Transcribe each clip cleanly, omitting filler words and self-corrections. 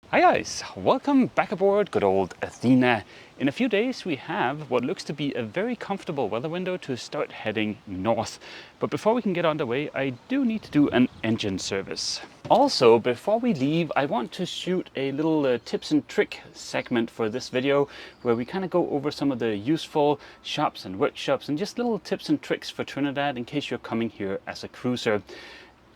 Hi guys, welcome back aboard good old Athena. In a few days we have what looks to be a very comfortable weather window to start heading north. But before we can get underway, I do need to do an engine service. Also, before we leave, I want to shoot a little tips and trick segment for this video where we kind of go over some of the useful shops and workshops and just little tips and tricks for Trinidad in case you're coming here as a cruiser.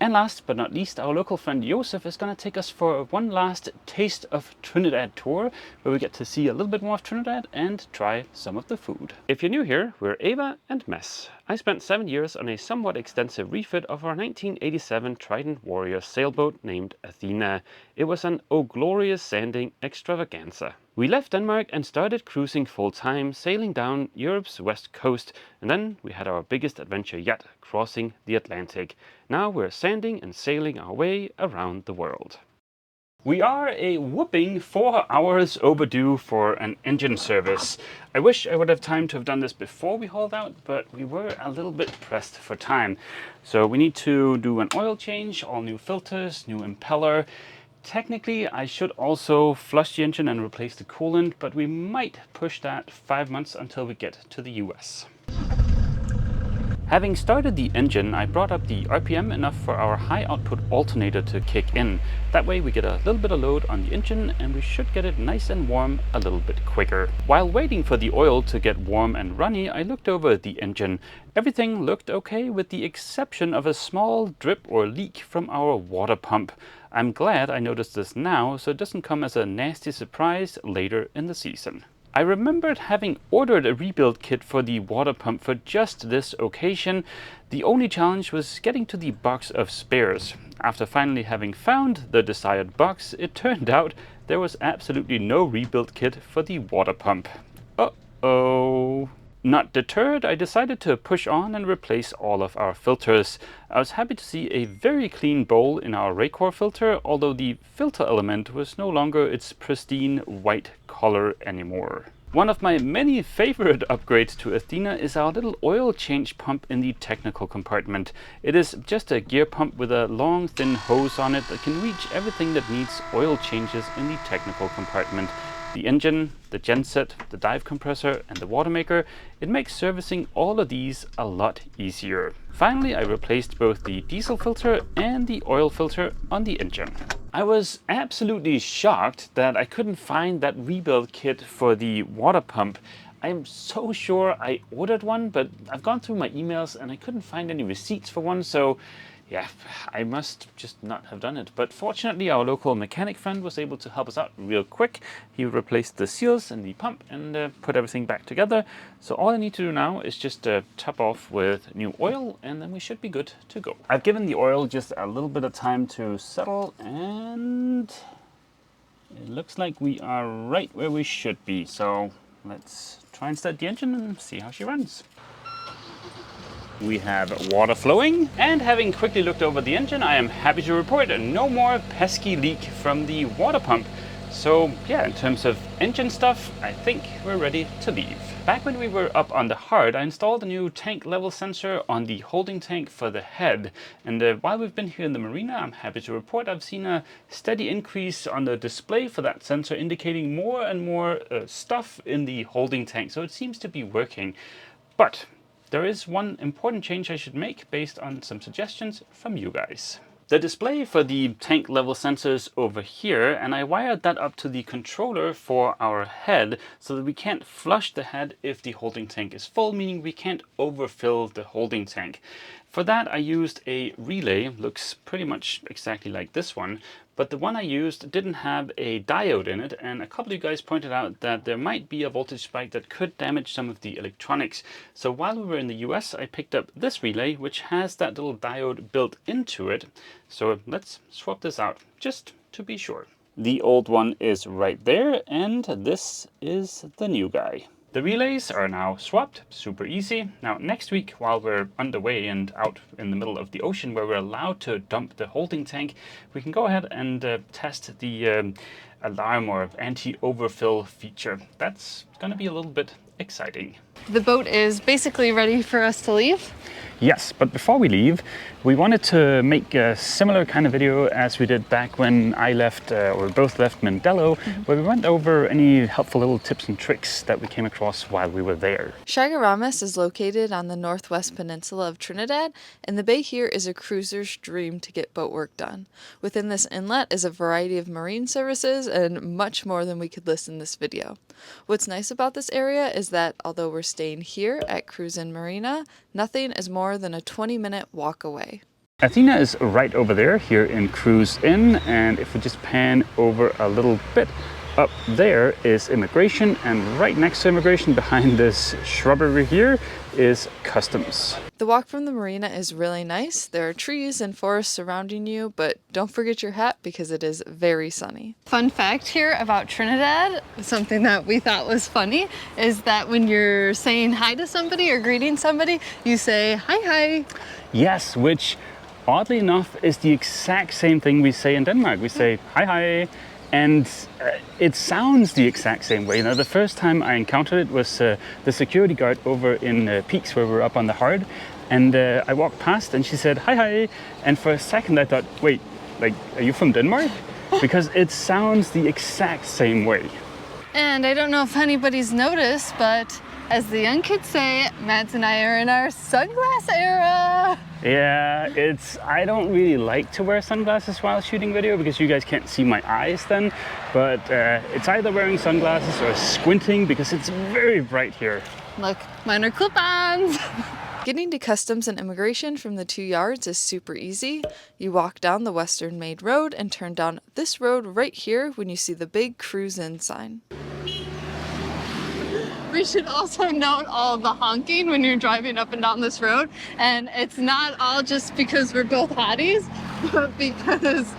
And last but not least, our local friend Joseph is going to take us for one last Taste of Trinidad tour, where we get to see a little bit more of Trinidad and try some of the food. If you're new here, we're Ava and Mess. I spent 7 years on a somewhat extensive refit of our 1987 Trident Warrior sailboat named Athena. It was an oh glorious sanding extravaganza. We left Denmark and started cruising full-time, sailing down Europe's west coast, and then we had our biggest adventure yet, crossing the Atlantic. Now we're sanding and sailing our way around the world. We are a whopping 4 hours overdue for an engine service. I wish I would have time to have done this before we hauled out, but we were a little bit pressed for time. So we need to do an oil change, all new filters, new impeller. Technically, I should also flush the engine and replace the coolant, but we might push that 5 months until we get to the US. Having started the engine, I brought up the RPM enough for our high output alternator to kick in. That way we get a little bit of load on the engine and we should get it nice and warm a little bit quicker. While waiting for the oil to get warm and runny, I looked over the engine. Everything looked okay with the exception of a small drip or leak from our water pump. I'm glad I noticed this now so it doesn't come as a nasty surprise later in the season. I remembered having ordered a rebuild kit for the water pump for just this occasion. The only challenge was getting to the box of spares. After finally having found the desired box, it turned out there was absolutely no rebuild kit for the water pump. Uh-oh. Not deterred, I decided to push on and replace all of our filters. I was happy to see a very clean bowl in our Raycor filter, although the filter element was no longer its pristine white color anymore. One of my many favorite upgrades to Athena is our little oil change pump in the technical compartment. It is just a gear pump with a long thin hose on it that can reach everything that needs oil changes in the technical compartment. The engine, the genset, the dive compressor and the water maker, it makes servicing all of these a lot easier. Finally, I replaced both the diesel filter and the oil filter on the engine. I was absolutely shocked that I couldn't find that rebuild kit for the water pump. I'm so sure I ordered one, but I've gone through my emails and I couldn't find any receipts for one, so yeah, I must just not have done it. But fortunately, our local mechanic friend was able to help us out real quick. He replaced the seals in the pump and put everything back together. So all I need to do now is just top off with new oil and then we should be good to go. I've given the oil just a little bit of time to settle and it looks like we are right where we should be. So let's try and start the engine and see how she runs. We have water flowing, and having quickly looked over the engine, I am happy to report no more pesky leak from the water pump. So yeah, in terms of engine stuff, I think we're ready to leave. Back when we were up on the hard, I installed a new tank level sensor on the holding tank for the head. And while we've been here in the marina, I'm happy to report I've seen a steady increase on the display for that sensor, indicating more and more stuff in the holding tank. So it seems to be working. But there is one important change I should make based on some suggestions from you guys. The display for the tank level sensors over here, and I wired that up to the controller for our head so that we can't flush the head if the holding tank is full, meaning we can't overfill the holding tank. For that I used a relay, looks pretty much exactly like this one, but the one I used didn't have a diode in it, and a couple of you guys pointed out that there might be a voltage spike that could damage some of the electronics. So while we were in the US, I picked up this relay, which has that little diode built into it. So let's swap this out, just to be sure. The old one is right there, and this is the new guy. The relays are now swapped, super easy. Now next week, while we're underway and out in the middle of the ocean where we're allowed to dump the holding tank, we can go ahead and test the alarm or anti-overfill feature. That's going to be a little bit exciting. The boat is basically ready for us to leave. Yes, but before we leave, we wanted to make a similar kind of video as we did back when I left, or both left Mindelo, where we went over any helpful little tips and tricks that we came across while we were there. Chaguaramas is located on the northwest peninsula of Trinidad, and the bay here is a cruiser's dream to get boat work done. Within this inlet is a variety of marine services and much more than we could list in this video. What's nice about this area is that although we're staying here at Cruise Inn Marina, nothing is more than a 20-minute walk away. Athena is right over there, here in Cruise Inn, and if we just pan over a little bit, up there is immigration, and right next to immigration, behind this shrubbery here, is customs. The walk from the marina is really nice. There are trees and forests surrounding you, but don't forget your hat because it is very sunny. Fun fact here about Trinidad, something that we thought was funny, is that when you're saying hi to somebody or greeting somebody, you say hi hi. Yes, which oddly enough is the exact same thing we say in Denmark. We say hi hi. And it sounds the exact same way. Now, the first time I encountered it was the security guard over in Peaks, where we were up on the Hard. And I walked past and she said, hi, hi. And for a second I thought, wait, like, are you from Denmark? Because it sounds the exact same way. And I don't know if anybody's noticed, but as the young kids say, Mads and I are in our sunglass era. Yeah, I don't really like to wear sunglasses while shooting video because you guys can't see my eyes then, but it's either wearing sunglasses or squinting because it's very bright here. Look, mine are clip-ons. Getting to customs and immigration from the 2 yards is super easy. You walk down the Western Maid Road and turn down this road right here when you see the big Cruise Inn sign. We should also note all of the honking when you're driving up and down this road. And it's not all just because we're both hotties, but because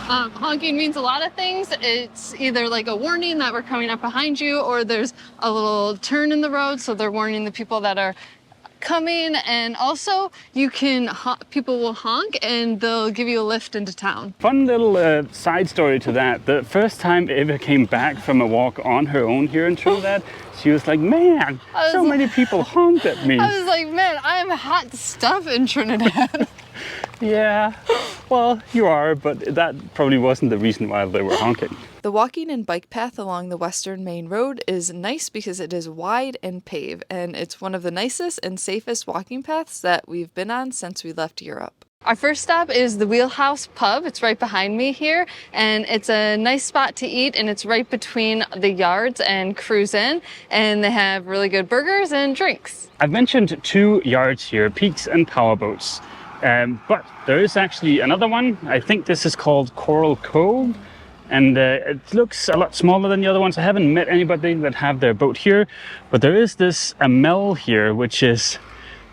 honking means a lot of things. It's either like a warning that we're coming up behind you, or there's a little turn in the road, so they're warning the people that are coming. And also you can people will honk and they'll give you a lift into town. Fun little side story to that. The first time Eva came back from a walk on her own here in Trinidad, she was like, man, so many people honked at me. I was like, man, I am hot stuff in Trinidad. Yeah, well, you are, but that probably wasn't the reason why they were honking. The walking and bike path along the Western Main Road is nice because it is wide and paved, and it's one of the nicest and safest walking paths that we've been on since we left Europe. Our first stop is the Wheelhouse Pub. It's right behind me here, and it's a nice spot to eat, and it's right between the yards and Cruise Inn, and they have really good burgers and drinks. I've mentioned 2 yards here, Peaks and Powerboats, but there is actually another one. I think this is called Coral Cove, and it looks a lot smaller than the other ones. I haven't met anybody that have their boat here, but there is this Amel here, which is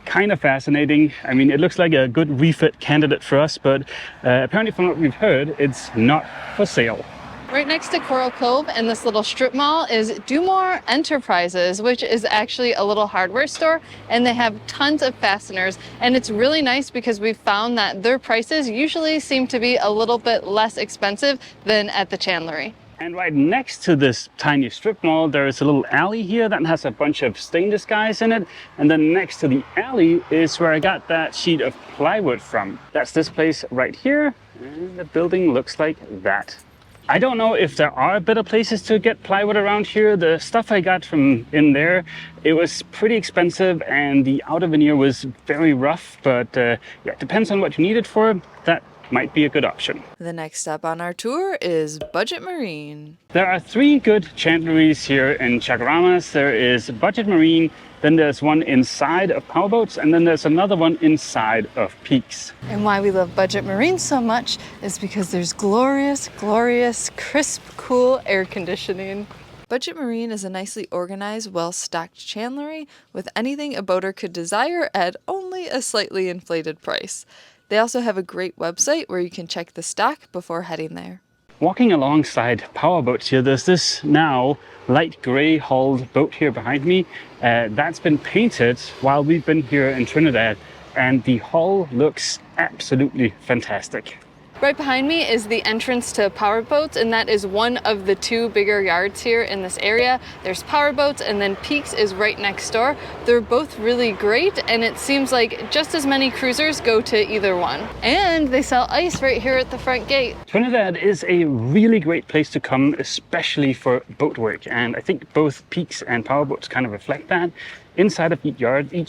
kind of fascinating. I mean, it looks like a good refit candidate for us, but apparently from what we've heard, it's not for sale. Right next to Coral Cove and this little strip mall is Dumore Enterprises, which is actually a little hardware store, and they have tons of fasteners. And it's really nice because we've found that their prices usually seem to be a little bit less expensive than at the chandlery. And right next to this tiny strip mall, there is a little alley here that has a bunch of stainless guys in it. And then next to the alley is where I got that sheet of plywood from. That's this place right here. And the building looks like that. I don't know if there are better places to get plywood around here. The stuff I got from in there, it was pretty expensive and the outer veneer was very rough. But yeah, it depends on what you need it for. That might be a good option. The next stop on our tour is Budget Marine. There are 3 good chandleries here in Chaguaramas. There is Budget Marine, then there's one inside of Powerboats, and then there's another one inside of Peaks. And why we love Budget Marine so much is because there's glorious, glorious, crisp, cool air conditioning. Budget Marine is a nicely organized, well-stocked chandlery with anything a boater could desire at only a slightly inflated price. They also have a great website where you can check the stock before heading there. Walking alongside Powerboats here, there's this now light gray hulled boat here behind me. That's been painted while we've been here in Trinidad, and the hull looks absolutely fantastic. Right behind me is the entrance to Powerboats, and that is one of the 2 bigger yards here in this area. There's Powerboats, and then Peaks is right next door. They're both really great, and it seems like just as many cruisers go to either one. And they sell ice right here at the front gate. Trinidad is a really great place to come, especially for boat work, and I think both Peaks and Powerboats kind of reflect that. Inside of each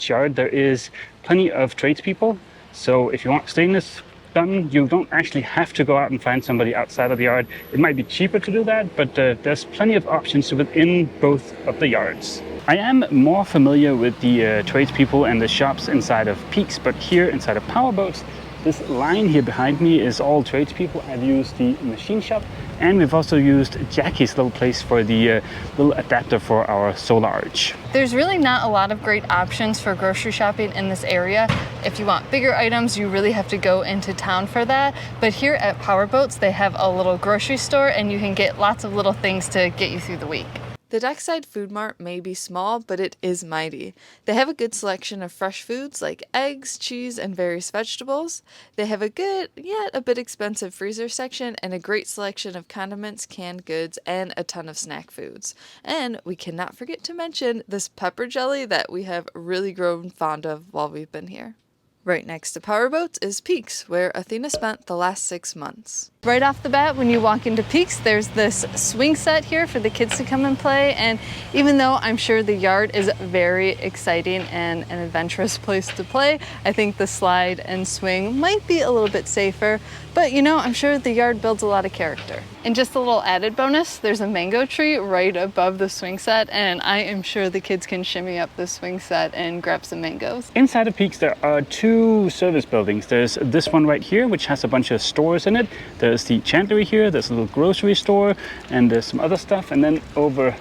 yard there is plenty of tradespeople, so if you want stainless done, you don't actually have to go out and find somebody outside of the yard. It might be cheaper to do that, but there's plenty of options within both of the yards. I am more familiar with the tradespeople and the shops inside of Peaks, but here inside of Powerboats, this line here behind me is all tradespeople. I've used the machine shop, and we've also used Jackie's little place for the little adapter for our solar arch. There's really not a lot of great options for grocery shopping in this area. If you want bigger items, you really have to go into town for that. But here at Powerboats, they have a little grocery store, and you can get lots of little things to get you through the week. The Dockside Food Mart may be small, but it is mighty. They have a good selection of fresh foods like eggs, cheese, and various vegetables. They have a good, yet a bit expensive freezer section and a great selection of condiments, canned goods, and a ton of snack foods. And we cannot forget to mention this pepper jelly that we have really grown fond of while we've been here. Right next to Powerboats is Peaks, where Athena spent the last 6 months. Right off the bat, when you walk into Peaks, there's this swing set here for the kids to come and play. And even though I'm sure the yard is very exciting and an adventurous place to play, I think the slide and swing might be a little bit safer. But you know, I'm sure the yard builds a lot of character. And just a little added bonus, there's a mango tree right above the swing set, and I am sure the kids can shimmy up the swing set and grab some mangoes. Inside of Peaks, there are 2 service buildings. There's this one right here, which has a bunch of stores in it. There's the chandlery here, there's a little grocery store, and there's some other stuff. And then over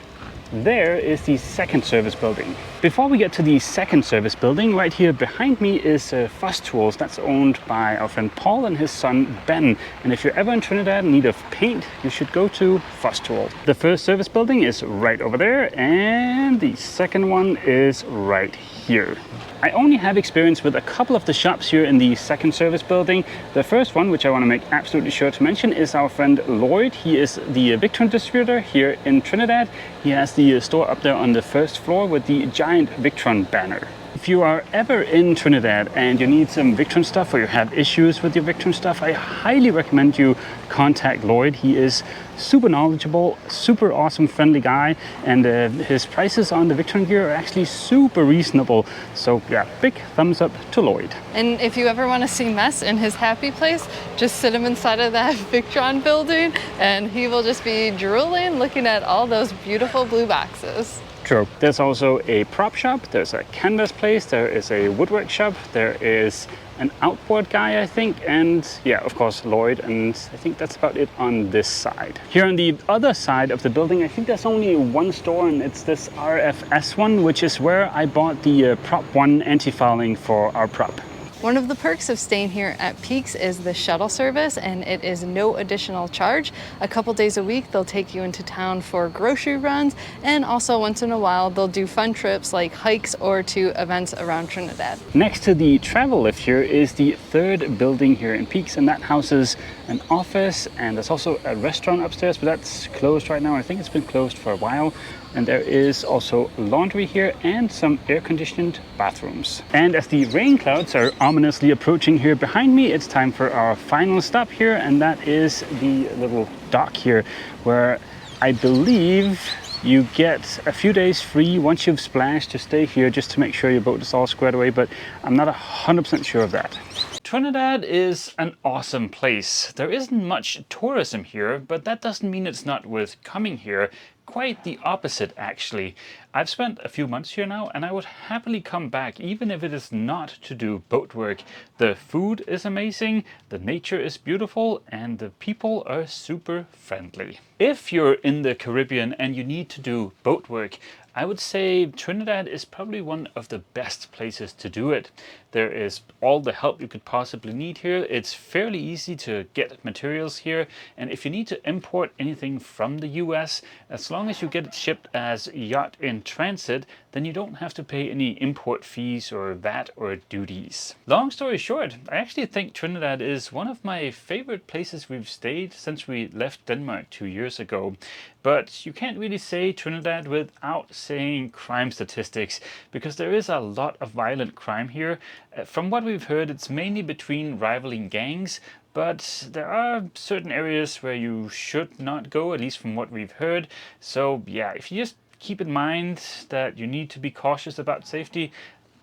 there is the second service building. Before we get to the second service building, right here behind me is Fuss Tools. That's owned by our friend Paul and his son Ben. And if you're ever in Trinidad in need of paint, you should go to Fuss Tools. The first service building is right over there, and the second one is right here. I only have experience with a couple of the shops here in the second service building. The first one, which I want to make absolutely sure to mention, is our friend Lloyd. He is the Victron distributor here in Trinidad. He has the store up there on the first floor with the giant Victron banner. If you are ever in Trinidad and you need some Victron stuff, or you have issues with your Victron stuff, I highly recommend you contact Lloyd. He is super knowledgeable, super awesome, friendly guy, and his prices on the Victron gear are actually super reasonable. So yeah, big thumbs up to Lloyd. And if you ever want to see Mess in his happy place, just sit him inside of that Victron building and he will just be drooling looking at all those beautiful blue boxes. True. There's also a prop shop, there's a canvas place, there is a woodwork shop, there is an outboard guy, I think, and yeah, of course, Lloyd, and I think that's about it on this side. Here on the other side of the building, I think there's only one store, and it's this RFS one, which is where I bought the Prop 1 anti-fouling for our prop. One of the perks of staying here at Peaks is the shuttle service, and it is no additional charge. A couple days a week, they'll take you into town for grocery runs, and also once in a while, they'll do fun trips like hikes or to events around Trinidad. Next to the travel lift here is the third building here in Peaks, and that houses an office, and there's also a restaurant upstairs, but that's closed right now. I think it's been closed for a while. And there is also laundry here and some air-conditioned bathrooms. And as the rain clouds are ominously approaching here behind me, it's time for our final stop here, and that is the little dock here, where I believe you get a few days free once you've splashed to stay here just to make sure your boat is all squared away, but I'm not 100% sure of that. Trinidad is an awesome place. There isn't much tourism here, but that doesn't mean it's not worth coming here. Quite the opposite, actually. I've spent a few months here now, and I would happily come back even if it is not to do boat work. The food is amazing, the nature is beautiful, and the people are super friendly. If you're in the Caribbean and you need to do boat work, I would say Trinidad is probably one of the best places to do it. There is all the help you could possibly need here. It's fairly easy to get materials here, and if you need to import anything from the US, as long as you get it shipped as yacht in transit, then you don't have to pay any import fees or VAT or duties. Long story short, I actually think Trinidad is one of my favorite places we've stayed since we left Denmark 2 years ago. But you can't really say Trinidad without saying crime statistics, because there is a lot of violent crime here. From what we've heard, it's mainly between rivaling gangs, but there are certain areas where you should not go, at least from what we've heard. So yeah, if you just keep in mind that you need to be cautious about safety,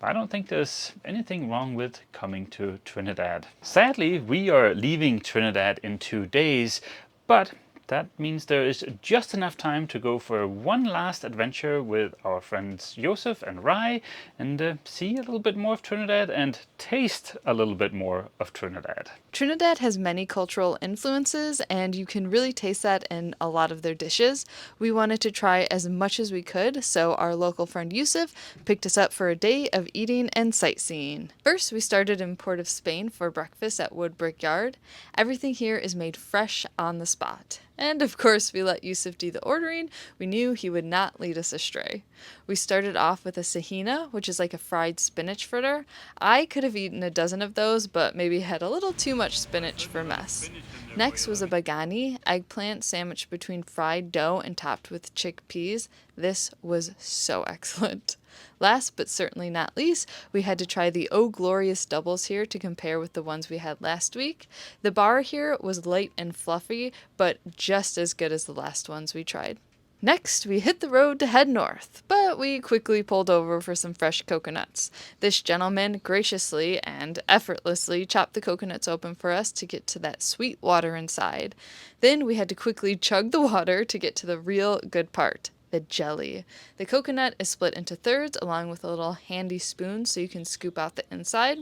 I don't think there's anything wrong with coming to Trinidad. Sadly, we are leaving Trinidad in 2 days, but that means there is just enough time to go for one last adventure with our friends Joseph and Rai and see a little bit more of Trinidad and taste a little bit more of Trinidad. Trinidad has many cultural influences, and you can really taste that in a lot of their dishes. We wanted to try as much as we could, so our local friend Yusuf picked us up for a day of eating and sightseeing. First, we started in Port of Spain for breakfast at Brickyard. Everything here is made fresh on the spot. And of course, we let Yusuf do the ordering. We knew he would not lead us astray. We started off with a sahina, which is like a fried spinach fritter. I could have eaten a dozen of those, but maybe had a little too much spinach for mess. Next was a bagani, eggplant sandwiched between fried dough and topped with chickpeas. This was so excellent. Last but certainly not least, we had to try the Oh Glorious doubles here to compare with the ones we had last week. The bar here was light and fluffy, but just as good as the last ones we tried. Next, we hit the road to head north, but we quickly pulled over for some fresh coconuts. This gentleman graciously and effortlessly chopped the coconuts open for us to get to that sweet water inside. Then we had to quickly chug the water to get to the real good part. The jelly. The coconut is split into thirds along with a little handy spoon so you can scoop out the inside.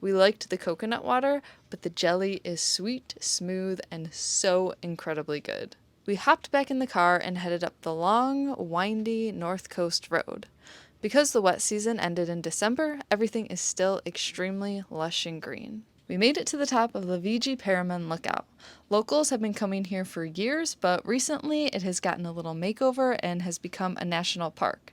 We liked the coconut water, but the jelly is sweet, smooth, and so incredibly good. We hopped back in the car and headed up the long, windy North Coast Road. Because the wet season ended in December, everything is still extremely lush and green. We made it to the top of Lavi Paramount Lookout. Locals have been coming here for years, but recently it has gotten a little makeover and has become a national park.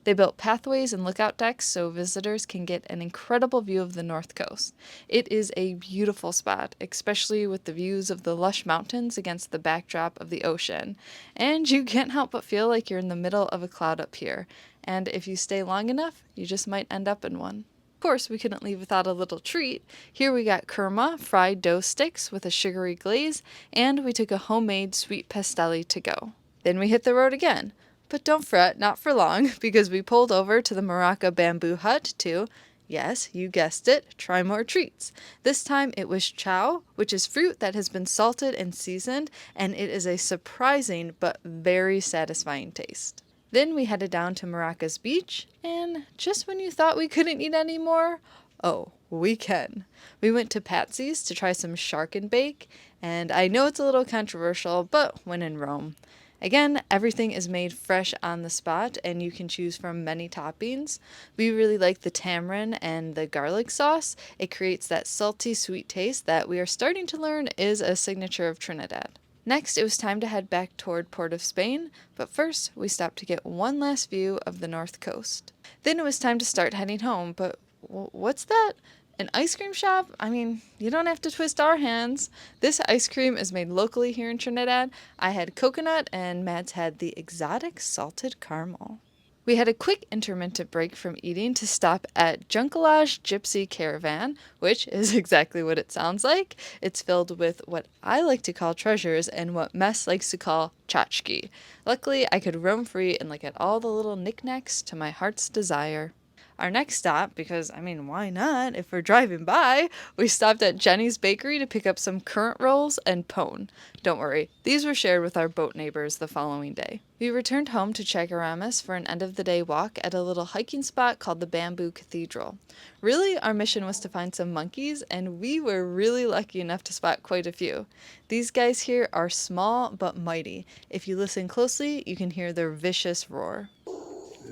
They built pathways and lookout decks so visitors can get an incredible view of the North Coast. It is a beautiful spot, especially with the views of the lush mountains against the backdrop of the ocean. And you can't help but feel like you're in the middle of a cloud up here. And if you stay long enough, you just might end up in one. Of course, we couldn't leave without a little treat. Here we got kurma, fried dough sticks with a sugary glaze, and we took a homemade sweet pastelli to go. Then we hit the road again. But don't fret, not for long, because we pulled over to the Maraca Bamboo Hut to, yes, you guessed it, try more treats. This time it was chow, which is fruit that has been salted and seasoned, and it is a surprising but very satisfying taste. Then we headed down to Maraca's beach, and just when you thought we couldn't eat any more, oh, we can. We went to Patsy's to try some shark and bake, and I know it's a little controversial, but when in Rome. Again, everything is made fresh on the spot, and you can choose from many toppings. We really like the tamarind and the garlic sauce. It creates that salty, sweet taste that we are starting to learn is a signature of Trinidad. Next, it was time to head back toward Port of Spain, but first, we stopped to get one last view of the North Coast. Then it was time to start heading home, but what's that? An ice cream shop? I mean, you don't have to twist our hands. This ice cream is made locally here in Trinidad. I had coconut, and Mads had the exotic salted caramel. We had a quick intermittent break from eating to stop at Gypsy Caravan, which is exactly what it sounds like. It's filled with what I like to call treasures and what Mess likes to call tchotchke. Luckily, I could roam free and look at all the little knickknacks to my heart's desire. Our next stop, because, why not? If we're driving by, we stopped at Jenny's Bakery to pick up some currant rolls and pone. Don't worry, these were shared with our boat neighbors the following day. We returned home to Chagaramas for an end-of-the-day walk at a little hiking spot called the Bamboo Cathedral. Really, our mission was to find some monkeys, and we were really lucky enough to spot quite a few. These guys here are small but mighty. If you listen closely, you can hear their vicious roar.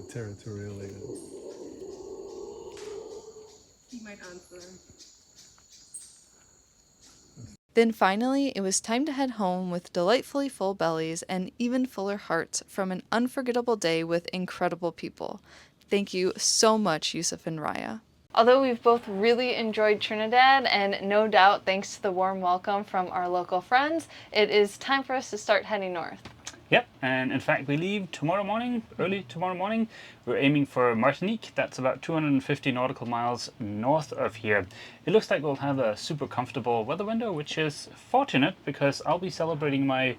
territorial is. You might answer. Then finally, it was time to head home with delightfully full bellies and even fuller hearts from an unforgettable day with incredible people. Thank you so much, Yusuf and Raya. Although we've both really enjoyed Trinidad, and no doubt thanks to the warm welcome from our local friends, it is time for us to start heading north. Yep, and in fact we leave tomorrow morning, early tomorrow morning. We're aiming for Martinique. That's about 250 nautical miles north of here. It looks like we'll have a super comfortable weather window, which is fortunate because I'll be celebrating my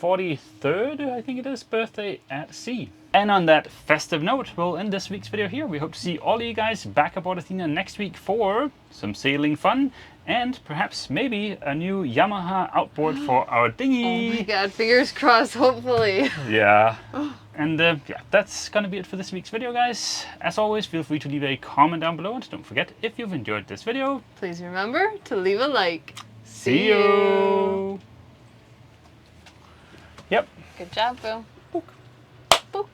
43rd, I think it is, birthday at sea. And on that festive note, we'll end this week's video here. We hope to see all of you guys back aboard Athena next week for some sailing fun and perhaps maybe a new Yamaha outboard for our dinghy. Oh my god, fingers crossed, hopefully. Yeah. And yeah, that's gonna be it for this week's video, guys. As always, feel free to leave a comment down below, and don't forget, if you've enjoyed this video, Please remember to leave a like. see you. Yep. Good job, Boo. Book. Book.